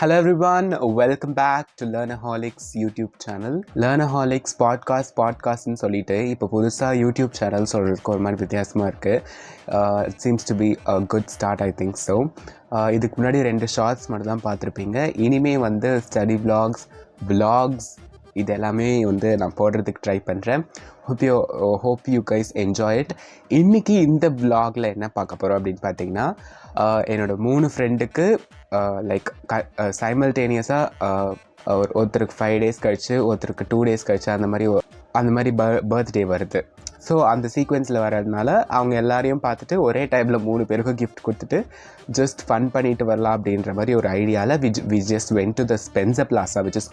Hello everyone, welcome back to Learnaholics YouTube channel. Learnaholics பாட்காஸ்ட்னு சொல்லிட்டு இப்போ புதுசாக யூடியூப் சேனல் சொல்கிறதுக்கு ஒரு மாதிரி வித்தியாசமாக இருக்குது. It seems to be a good start, I think so. இதுக்கு முன்னாடி 2 ஷார்ட்ஸ் மட்டும் தான் பார்த்துருப்பீங்க. இனிமேல் வந்து ஸ்டடி vlogs இது எல்லாமே வந்து நான் போடுறதுக்கு ட்ரை பண்ணுறேன். Hope you guys enjoy it. இன்றைக்கி இந்த vlogல என்ன பார்க்க போகிறோம் அப்படின்னு பார்த்தீங்கன்னா, என்னோடய 3 ஃப்ரெண்டுக்கு லைக் சைமல்டேனியஸாக ஒருத்தருக்கு 5 days கழிச்சு, ஒருத்தருக்கு 2 days கழிச்சு அந்த மாதிரி பர்த்டே வருது. ஸோ அந்த சீக்வென்ஸில் வர்றதுனால அவங்க எல்லாரையும் பார்த்துட்டு ஒரே டைமில் 3 பேருக்கும் கிஃப்ட் கொடுத்துட்டு ஜஸ்ட் ஃபன் பண்ணிட்டு வரலாம் அப்படின்ற மாதிரி ஒரு ஐடியாவில் we just went to the Spencer Plaza, which is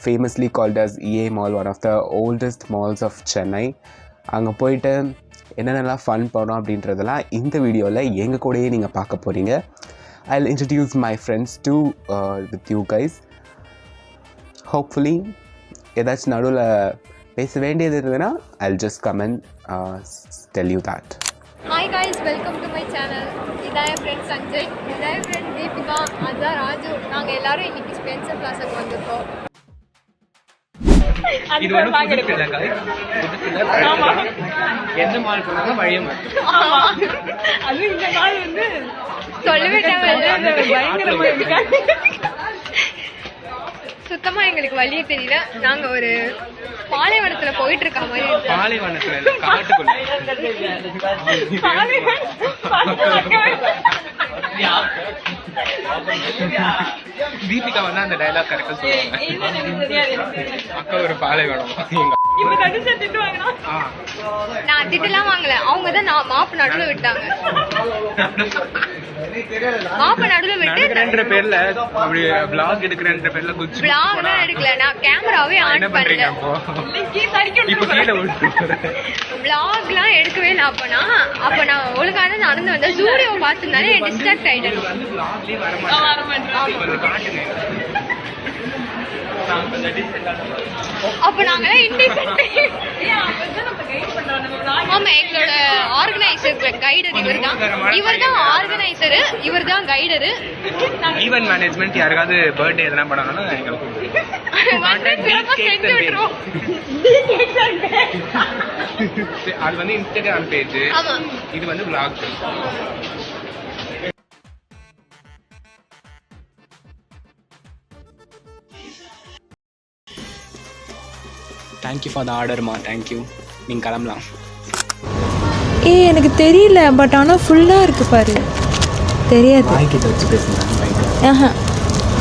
famously called as EA Mall, one of the oldest malls of Chennai. அங்கே போயிட்டு என்னென்னலாம் ஃபன் பண்ணோம் அப்படின்றதெல்லாம் இந்த வீடியோவில் எங்கள் கூடயே நீங்கள் பார்க்க போகிறீங்க. I'll introduce my friends too with you guys. Hopefully ஏதாச்சும் நடுவில் பேச வேண்டியது இருந்ததுன்னா I'll just come and tell you that. Hi guys, welcome to my channel. இதான் என் ஃப்ரெண்ட் சஞ்சய், இதான் என் ஃப்ரெண்ட் தீபிகா, அதான் ராஜு. நாங்கள் எல்லாரும் இன்னைக்கு ஸ்பென்சர் பிளாஸாக்கு வந்திருக்கோம். இது வந்து புதுப்பில்லை காய், புதுப்பில்லை. எந்த மால் போனாலும் வழிய மாட்டோம். அது இந்த மால் வந்து சொல்லவே சுத்தமா எங்களுக்கு வழியே தெரியல. நாங்க ஒரு பாலைவனத்துல போயிட்டு இருக்க மாதிரி. பாலைவனத்துல இல்ல, காட்டுக்குள்ள. தீபிகா வந்து அந்த டைலாக் கரெக்டா சொல்லுவாங்க. அக்கா ஒரு பாலைவனம். நான் திட்டலாம் வாங்கல, அவங்க தான் மாப்பு நடுவில் விட்டாங்க. மாப்பு நடுவில் விட்டு பேர்ல அப்படி vlog எடுக்கிறன்ற பேர்ல குச்சி vlogலாம் எடுக்கல, நான் கேமராவே ஆன் பண்ணல. இப்போ கீழ ஓடுது. vlogலாம் எடுக்கவே இல்லை. அப்ப நான் ஒழுங்கான நடந்து வந்தேன். ஜூடியோ பார்த்துனாலே டிஸ்ட்ராக்ட் ஆயிட்டேன். அப்ப நாங்க ஆமா, எங்களோட ஆர்கனைசர் கைடர் இவர்தான் ஆர்கனைசர், இவர்தான் கைடரு. ஈவென்ட் மேனேஜ்மெண்ட் யாருக்காவது பர்த்டே எதனா பண்ணணும்னா எங்களுக்கு அது வந்து இன்ஸ்டாகிராம் பேஜ், இது வந்து vlog. தேங்க்யூ ஃபார் த ஆர்டர்மா, தேங்க்யூ. நீங்கள் கிளம்பலாம். எனக்கு தெரியல, பட் ஆனால் ஃபுல்லாக இருக்குது பாரு. தெரியாது, வாய்க்கிட்ட வச்சு பேசுங்க.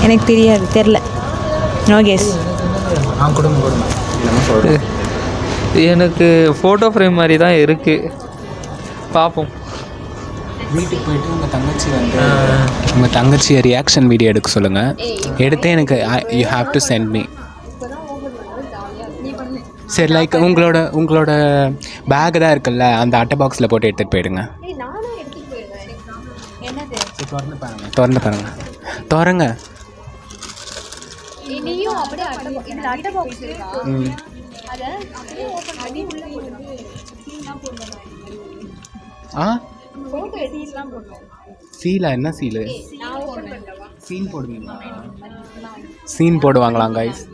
எனக்கு தெரியாது, தெரில. No case. நான் கொடுங்க என்னமோ சொல்கிறேன். எனக்கு ஃபோட்டோ ஃப்ரேம் மாதிரி தான் இருக்குது, பார்ப்போம். வீட்டுக்கு போயிட்டு உங்கள் தங்கச்சியை ரியாக்ஷன் வீடியோ எடுக்க சொல்லுங்கள். எடுத்து எனக்கு you have to send me. சரி, லைக் உங்களோட பேக் தான் இருக்குல்ல, அந்த அட்டை பாக்ஸில் போட்டு எடுத்துகிட்டு போயிடுங்க. திறந்து பாருங்க. சீலா? என்ன சீலு? சீன் போடுவீங்களா? சீன் போடுவாங்களா கைஸ்?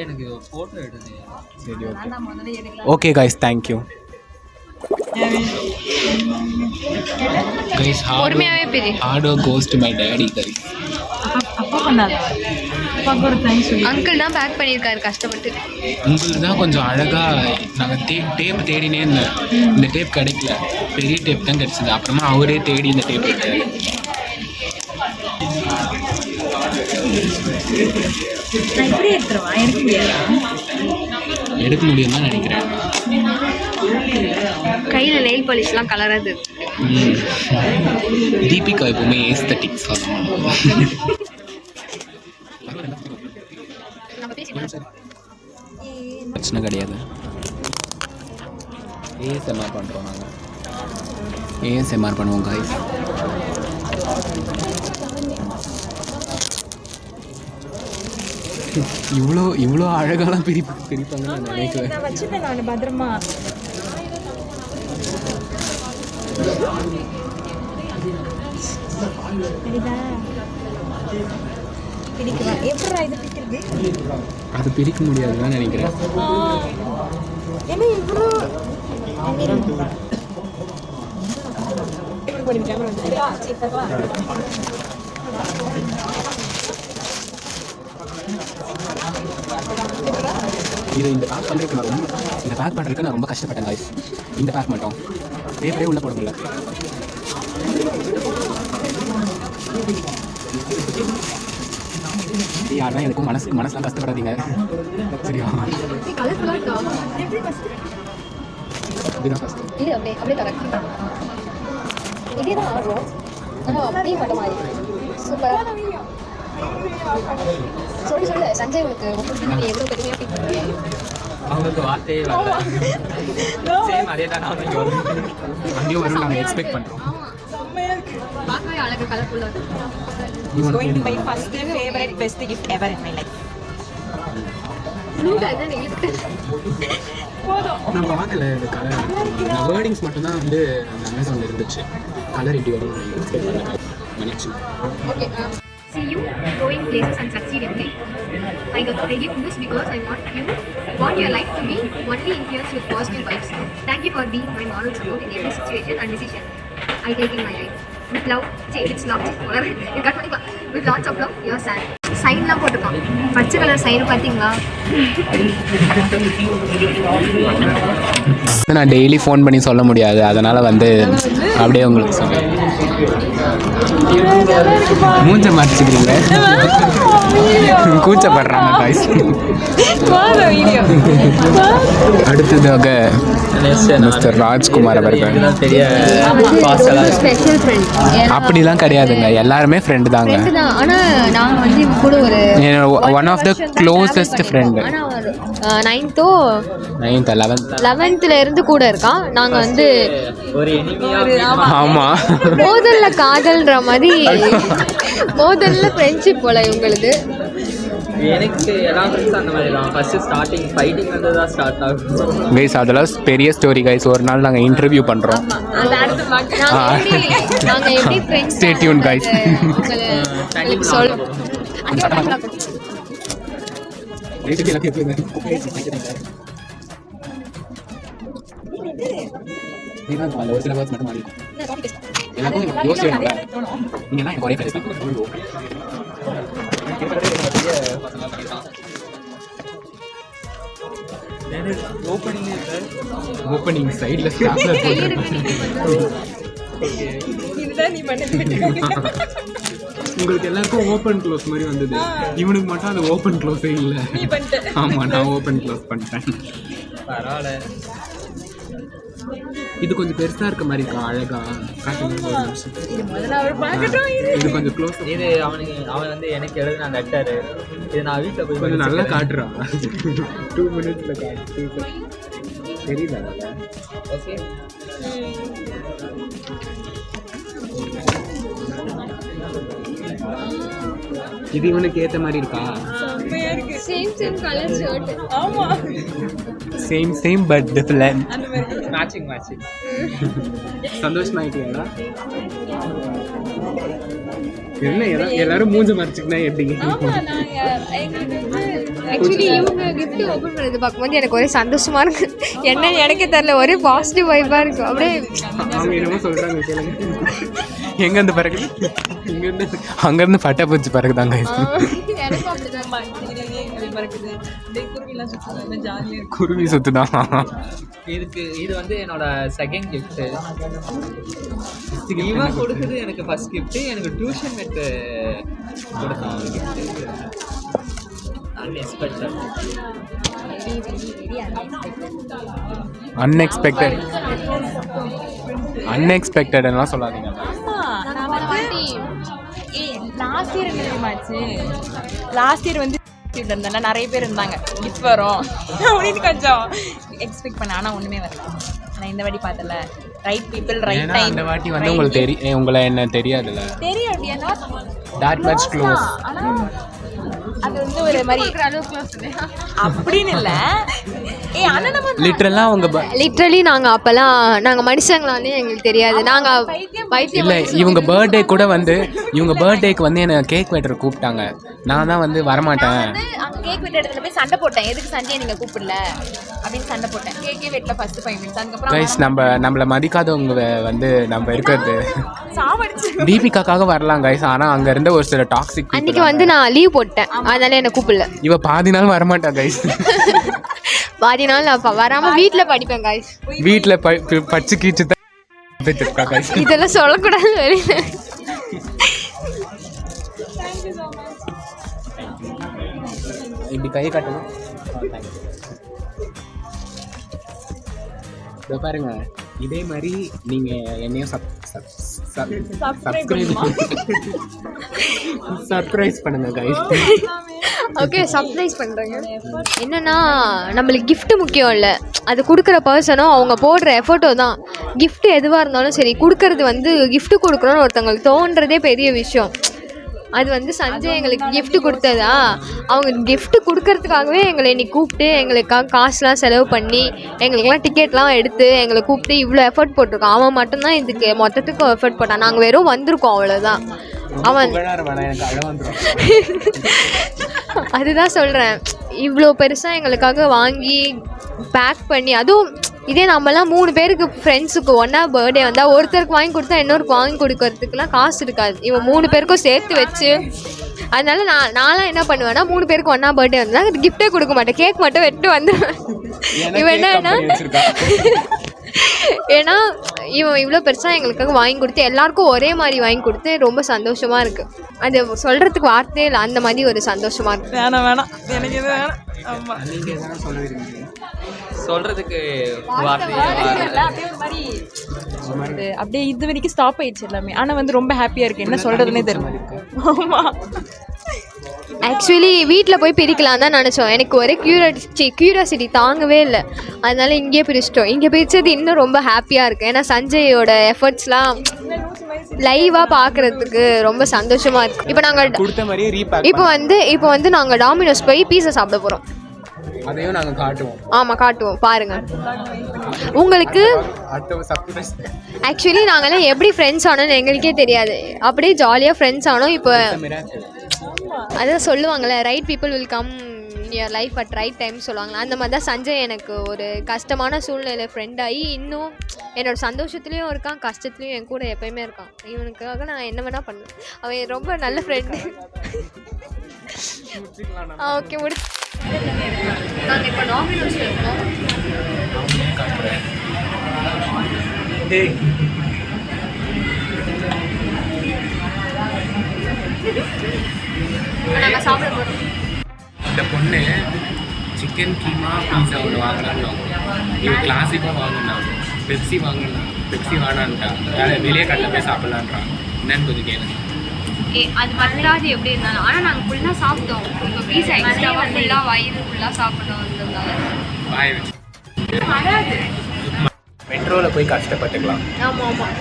எனக்கு ஃபோட்டோ எடுத்து. சரி, ஓகே கைஸ், தேங்க்யூ கைஸ். பொறுமையாவே பெரிய hard work goes to my daddy guys. அப்பா பண்ணாதா? அப்பாவுக்கு ஒரு தேங்க்ஸ் சொல்லி. அங்கிள் தான் பேக் பண்ணியிருக்காரு கஷ்டப்பட்டு. உங்களுக்கு தான் கொஞ்சம் அழகாக நாங்கள் டேப் தேடினே இருந்தேன். இந்த டேப் கிடைக்கல, பெரிய டேப் தான் கிடச்சிது. அப்புறமா அவரே தேடி இந்த டேப் எடுத்தார். எடுக்க முடியும் தான் நினைக்கிறேன். கையில நெயில் பாலிஷ்லாம் கலராது. தீபிகா எப்பவுமே ஏஸ்தட்டிக்ஸ் பிரச்சனை கிடையாது. ஏஎஸ்எம்ஆர் பண்ணுறோம் நாங்கள். ஏஎஸ்எம்ஆர் பண்ணுவோம் காய்ஸ். இவ்வளோ அழகாலாம் பிரிப்பாங்கன்னு நான் நினைக்கிறேன். வச்சுப்பேன் நான் பத்திரமா. பிடிக்குமா? எப்படிடா இது பிடிக்கிறது? அது பிரிக்க முடியாதுன்னு நினைக்கிறேன். ஏன்னா இவ்வளோ இது இந்த பேக் பண்ணுறதுக்கு நான் ரொம்ப கஷ்டப்பட்டேன் guys. இந்த பேக் மட்டும் பேப்பரே உள்ளே போட முடியல. யாருன்னா எனக்கும் மனசுலாம் கஷ்டப்படாதீங்க சரியா? கலர்ஃபுல்லாக இருக்கா? இதுதான் ஃபஸ்ட்டு. இது அப்படியே கரெக்ட். இதே தான் ஆடுறோம் ஆனால் அப்படியே மட்டும் மாதிரி சூப்பராக. சொல்லு சஞ்சய் உனக்கு நீ எவ்வளோ பெருமையாக ஃபீல் பண்ணுறீங்க? அவங்களுக்கு வார்த்தையே வரல. சேம் அதே தான் அங்கேயும் வரும் நாங்கள் எக்ஸ்பெக்ட் பண்ணுறோம். பார்க்கவே அழகு கலர்ஃபுல்லாக இருக்கு. It's going to be my first favorite best gift ever in my life. Flute அதுதான் எங்களுக்கு நான் பார்க்கல இந்த கலர். நான் வேர்டிங்ஸ் மட்டும்தான் வந்து அந்த அமேசானில் இருந்துச்சு. கலர் எப்படி வரும் எக்ஸ்பெக்ட் பண்ணல. மன்னிச்சு. Okay, see you going places and succeed in life. I give this because I want your life to be only influenced with positive vibes. Thank you for being my moral support in every situation and decision I take in my life. With love, it's love, whatever. You got money, with lots of love, your Sam. சைன்லாம் போட்டுருக்கான். பச்சை colour sign பார்த்தீங்களா? நான் daily phone பண்ணி சொல்ல முடியாது, அதனால் வந்து அப்படியே உங்களுக்கு சொல்லுவேன். மூஞ்ச மாற்றிக்கிறீங்க, கூச்சப்படுறாங்க guys. அடுத்ததாக மிஸ்டர் ராஜ்குமார் அவர்கள். ஸ்பெஷல் ஃப்ரெண்ட் அப்படிலாம் கிடையாதுங்க, எல்லாருமே ஃப்ரெண்டு தாங்க. ஆனால் நான் வந்து கூட ஒரு one of the closest friend. ஆனால் 9th 11th இருந்து கூட இருக்கான். நாங்கள் வந்து ஒரு ஆமாம் மோதல்ல காதல்ன்ற மாதிரி மோதல்ல ஃப்ரெண்ட்ஷிப் போல இவங்களுக்கு. எனக்கு எல்லா ஃப்ரெண்ட்ஸும் அந்த மாதிரி தான். ஃபஸ்ட்டு ஸ்டார்டிங் ஃபைட்டிங் வந்து தான் ஸ்டார்ட் ஆகும் கைஸ். அதெல்லாம் பெரிய ஸ்டோரி கைஸ். ஒரு நாள் நாங்கள் இன்டர்வியூ பண்ணுறோம். நாங்கள் எப்படி ஃப்ரெண்ட்ஸ் Stay tuned, guys. சொல் ஒரு சில வேர்ட்ஸ் மட்டும் மாறி எல்லாருக்கும் யோசிச்சு நீங்க ஒரே ஓப்பனிங் சைடில் உங்களுக்கு எல்லாருக்கும் ஓப்பன் க்ளோஸ் மாதிரி வந்தது. இவனுக்கு மட்டும் அது ஓப்பன் க்ளோஸே இல்லை. ஆமாம், நான் ஓப்பன் க்ளோஸ் பண்ணிட்டேன். பரவாயில்ல. இது கொஞ்சம் பெருசா இருக்க மாதிரி இருக்கா, அழகா இது கொஞ்சம் க்ளோஸ். இது அவன் வந்து எனக்கு எழுதின லெட்டரு. இது நான் வீட்டில் போய் கொஞ்சம் நல்லா காட்டுறான். 2 minutesல காட்டு தெரியல. ஓகே, இது இவனுக்கு ஏற்ற மாதிரி இருக்கா? Same colour shirt. ஆமா, சேம் பட் டிஃபரண்ட். மேட்சிங் சந்தோஷமாயிட்டீங்களா? என்ன எல்லாரும் மூஞ்ச மறைச்சிக்கினா எப்படி? ஆக்சுவலி இவங்க கிஃப்ட் ஓப்பன் பண்ணது பார்க்கும்போது எனக்கு ஒரே சந்தோஷமா இருக்கு. என்னன்னு எனக்கே தெரியல, ஒரே பாசிட்டிவ் வைப்பாக இருக்கு. அப்படியே அவங்க என்னமோ சொல்றாங்க கேளுங்க. எங்கேருந்து பறகுது? இங்கேருந்து அங்கேருந்து பட்டை பூச்சி பறகுதாங்க. எனக்கும் அப்படிதான். குருவி சுத்துதான். இது வந்து என்னோட செகண்ட் கிஃப்ட். இவன் கொடுத்தது எனக்கு ஃபர்ஸ்ட் கிஃப்ட். எனக்கு டியூஷன் மெட்டு கொடுத்தான் ஒரு கிஃப்ட். அன்எக்ஸ்பெக்டட்லாம் சொல்லாதீங்க. லாஸ்ட் இயர் வந்து இருந்தேன்ல, நிறைய பேர் இருந்தாங்க கிஃப்ட் வரும் அப்படின்னு கொஞ்சம் எக்ஸ்பெக்ட் பண்ணேன். ஆனால் ஒன்றுமே வரல. ஆனால் இந்த வாட்டி பார்த்தல, ரைட் பீப்புள் ரைட் டைம். இந்த வாட்டி வந்து உங்களுக்கு உங்களை என்ன தெரியாதுல்ல, தெரியும். that much close. ஆனால் அது வந்து ஒரு மாதிரி அப்படின்னு இல்லை. ஆனால் நம்ம லிட்ரலாக அவங்க லிட்ரலி நாங்கள் அப்போல்லாம் நாங்கள் மனுஷங்களானே எங்களுக்கு தெரியாது. நாங்கள் பைத்தியம் இல்லை இவங்க பர்த்டே கூட வந்து இவங்க பர்த்டேக்கு வந்து என்னை கேக் வெட்டர் கூப்பிட்டாங்க. நான் தான் வந்து வரமாட்டேன். அங்கே கேக் வெட்ட இடத்துல போய் சண்டை போட்டேன். எதுக்கு சண்டையை நீங்கள் கூப்பிடல அப்படின்னு சண்டை போட்டேன். கேக்கே வெட்டல ஃபர்ஸ்ட் 5 minutes. அதுக்கப்புறம் கைஸ் நம்மளை மதிக்காதவங்க வந்து நம்ம இருக்கிறது சாவடிச்சு தீபிகாக்காக வரலாம் கைஸ். ஆனால் அங்கே இருந்த ஒரு சில டாக்ஸிக் அன்றைக்கி வந்து நான் லீவ் போட்டேன், அதனால என்னை கூப்பிடல. இவ பாதி நாள் வரமாட்டா கைஸ். பாதி நாள் நான் வராமல் வீட்டில் படிப்பேன் கைஸ். வீட்டில் படிச்சு கீச்சு தான் கைஸ். இதெல்லாம் சொல்லக்கூடாது வெளியில். இப்படி கை காட்டணும். இதோ பாருங்க, இதே மாதிரி நீங்கள் என்னையும் சர்ப்ரைஸ் பண்ணுங்க கைஸ். ஓகே, சர்ப்ரைஸ் பண்ணுறேங்க. என்னென்னா நம்மளுக்கு gift முக்கியம் இல்லை, அது கொடுக்குற பர்சனும் அவங்க போடுற எஃபர்ட்டோ தான். gift எதுவாக இருந்தாலும் சரி, கொடுக்கறது வந்து gift கொடுக்குறோன்னு ஒருத்தவங்களுக்கு தோன்றதே பெரிய விஷயம். அது வந்து சஞ்சய் எங்களுக்கு gift கொடுத்ததா, அவங்க gift கொடுக்கறதுக்காகவே எங்களை இன்னைக்கு கூப்பிட்டு எங்களுக்காக காசுலாம் செலவு பண்ணி எங்களுக்கெல்லாம் டிக்கெட்லாம் எடுத்து எங்களை கூப்பிட்டு இவ்வளோ எஃபர்ட் போட்டிருக்கான். அவன் மட்டும்தான் இதுக்கு மொத்தத்துக்கும் எஃபர்ட் போட்டான். நாங்கள் வெறும் வந்திருக்கோம், அவ்வளோதான். அவன் அதுதான் சொல்கிறேன், இவ்வளோ பெருசாக எங்களுக்காக வாங்கி பேக் பண்ணி, அதுவும் இதே நம்மலாம் 3 பேருக்கு ஃப்ரெண்ட்ஸுக்கு ஒன்றா பர்த்டே வந்தால் ஒருத்தருக்கு வாங்கி கொடுத்தா இன்னொருக்கு வாங்கி கொடுக்கறதுக்குலாம் காசு இருக்காது. இவன் 3 பேருக்கும் சேர்த்து வச்சு, அதனால நான்லாம் என்ன பண்ணுவேன்னா 3 பேருக்கு ஒன்றா பர்த்டே வந்தால் அது கிஃப்டே கொடுக்க மாட்டேன், கேக் மட்டும் வெட்டு வந்துடுவேன். இவன் என்னன்னா ஏன்னா இவன் இவ்வளோ பெருசாக எங்களுக்காக வாங்கி கொடுத்து எல்லாருக்கும் ஒரே மாதிரி வாங்கி கொடுத்து ரொம்ப சந்தோஷமாக இருக்குது. அது சொல்கிறதுக்கு வார்த்தையே இல்லை, அந்த மாதிரி ஒரு சந்தோஷமாக இருக்குது. வேணாம் எனக்கு இது வேணாம். ஆமாம், சொல்கிறதுக்கு வார்த்தையே அப்படியே ஒரு மாதிரி அப்படியே இது வரைக்கும் ஸ்டாப் ஆயிடுச்சு எல்லாமே. ஆனால் வந்து ரொம்ப ஹாப்பியாக இருக்குது, என்ன சொல்கிறதுனே தெரியும். ஆமாம், ஆக்சுவலி வீட்டில் போய் பிரிக்கலாம் தான் நினச்சோம். எனக்கு ஒரே க்யூரியாசிட்டி தாங்கவே இல்லை, அதனால இங்கேயே பிரிச்சிட்டோம். இங்கே பிரித்தது இன்னும் ரொம்ப ஹாப்பியாக இருக்குது. ஏன்னா சஞ்சயோட எஃபர்ட்ஸ்லாம் லைவாக பார்க்குறதுக்கு ரொம்ப சந்தோஷமாக இருக்குது. இப்போ நாங்கள் இப்போ வந்து நாங்கள் டாமினோஸ் போய் பீஸா சாப்பிட போகிறோம். அதையும் நாங்கள் காட்டுவோம். ஆமாம், காட்டுவோம், பாருங்கள். உங்களுக்கு ஆக்சுவலி நாங்கள்லாம் எப்படி ஃப்ரெண்ட்ஸ் ஆனோன்னு எங்களுக்கே தெரியாது, அப்படியே ஜாலியாக ஃப்ரெண்ட்ஸ் ஆனோம். இப்போ அதான் சொல்லுவாங்கள்ல, right people will come in your life at right time சொல்லுவாங்களா, அந்த மாதிரி தான் சஞ்சய் எனக்கு ஒரு கஷ்டமான சூழ்நிலையில் ஃப்ரெண்ட் ஆகி இன்னும் என்னோடய சந்தோஷத்துலேயும் இருக்கான், கஷ்டத்துலேயும் என் கூட எப்போயுமே இருக்கான். இவனுக்காக நான் என்ன வேணால் பண்ணுவேன். அவன் ரொம்ப நல்ல ஃப்ரெண்டு. ஓகே, முடிச்சு நாங்கள் இப்போ டாமினோஸில் இருக்கோம். நாங்கள் சாப்பிட போகிறோம். இந்த பொண்ணு சிக்கன் கீமா பீஸா ஒன்று வாங்கினான்னு இவன் கிளாசிக்காக வாங்கினான், பெப்சி வாங்கினான், பெப்சி வாங்கினான்ட்டா, வெளியே கட்டில் போய் சாப்பிட்லான்றான். என்னன்னு கொஞ்சம் கேளுங்க. அது பத்தாது எப்படி இருந்தாலும், ஆனால் நாங்கள் ஃபுல்லாக சாப்பிட்டோம். இப்போ பீஸா எக்ஸ்ட்ராவாக ஃபுல்லாக வயிறு ஃபுல்லாக சாப்பிட்டோம். வாய் வச்சு மெட்ரோவில் போய் கஷ்டப்பட்டுக்கலாம். ஆமாம் ஆமாம்,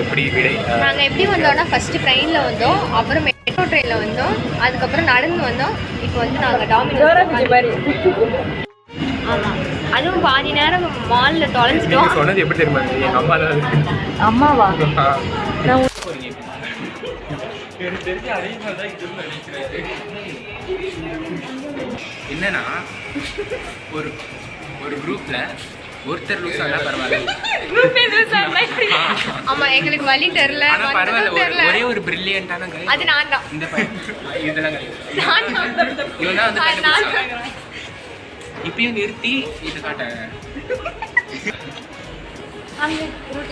எப்படி விடை நாங்கள் எப்படி வந்தோம்னா ஃபஸ்ட்டு ட்ரெயினில் வந்தோம், அப்புறம் மெட்ரோ ட்ரெயினில் வந்தோம், அதுக்கப்புறம் நடந்து வந்தோம். இப்போ வந்து நாங்கள் டாமினோஸ். ஆமாம், அதுவும் பாதி நேரம் மாலில் தொலைஞ்சிட்டோம். சொன்னது எப்படி தெரியுமா, எங்கள் அம்மா தான். அம்மாவா? என்னன்னா ஒரு குரூப்ல ஒருத்தர் லூஸ் ஆனா பரவாயில்ல. ஆமா, எங்களுக்கு வழி தெரியல, பரவாயில்ல. ஒரே ஒரு பிரில்லியன்டான கை, அது நான் தான். இந்த இதெல்லாம் இவன் தான் வந்து இப்பயும் நிறுத்தி இது காட்டாங்க.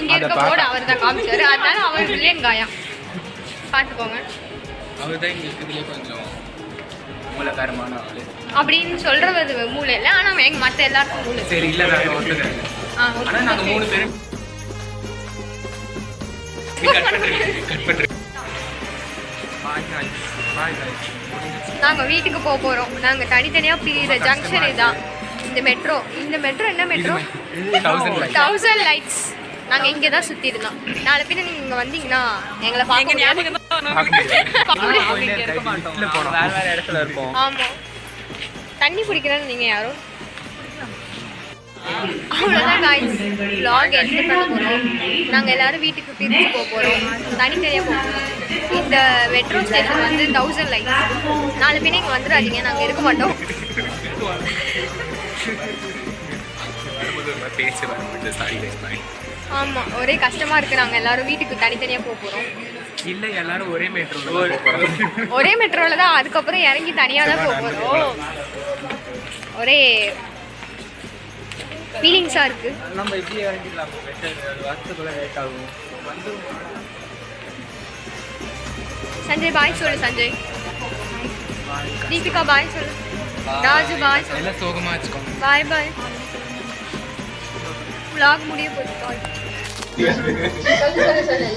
இங்க இருக்க போர்டு அவர் தான் காமிச்சாரு, அதனால அவர் பிரில்லியன் காயம் பார்த்துக்கோங்க. அவர் தான் இங்கே இதுலேயே கொஞ்சம் மூலக்காரமான ஆளு அப்படின்னு சொல்றது மூளை இல்லை, ஆனால் எங்கள் மற்ற எல்லாருக்கும் மூளை. சரி, இல்லை நாங்கள் ஒருத்தர். ஆனால் நாங்கள் 3 பேரும் கட் பண்ணுறேன். நாங்கள் வீட்டுக்கு போக போகிறோம். நாங்கள் தனித்தனியாக பிரிகிற ஜங்ஷன் இதான். இந்த மெட்ரோ என்ன மெட்ரோ 1000 லைட்ஸ். நாங்கள் இங்கே தான் சுற்றி இருந்தோம். நாளை பின்ன நீங்கள் இங்கே வந்தீங்கன்னா எங்களை பார்க்க இருக்க மாட்டோம், வேற வேற இடத்துல இருப்போம். ஆமாம், தண்ணி குடிக்கிறேன்னு நீங்கள் யாரும் அவ்வளோதான் guys. vlog எண்ட் பண்ண போகிறோம். நாங்கள் எல்லோரும் வீட்டுக்கு பிரித்து போக போகிறோம், தனித்தனியாக போகிறோம். இந்த மெட்ரோ ஸ்டேஷன் வந்து 1000 லைன்ஸ். 4 பேர் இங்கே வந்துடாதீங்க, நாங்கள் இருக்க மாட்டோம். ஆமாம், ஒரே கஷ்டமாக இருக்குது. நாங்கள் எல்லோரும் வீட்டுக்கு தனித்தனியாக போக போகிறோம். இல்லை, எல்லாரும் ஒரே மெட்ரோவில் ஒரே மெட்ரோவில் தான், அதுக்கப்புறம் இறங்கி தனியாக தான் போக போகிறோம். ஒரே ஃபீலிங்ஸாக இருக்குது. நம்ம இப்படியே இறங்கிடலாம், வரத்துக்குள்ள லேட் ஆகும். சஞ்சய் பாய் சொல்லு. சஞ்சய், தீபிகா பாய் சொல்லு. ராஜு பாய் சொல்லு. எல்லாம் சோகமாக வச்சுக்கோங்க. பாய் பாய். vlog முடிய போகுது.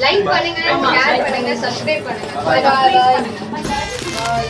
லைக் பண்ணுங்க, ஷேர் பண்ணுங்க, சப்ஸ்கிரைப் பண்ணுங்க. பாய் பாய்.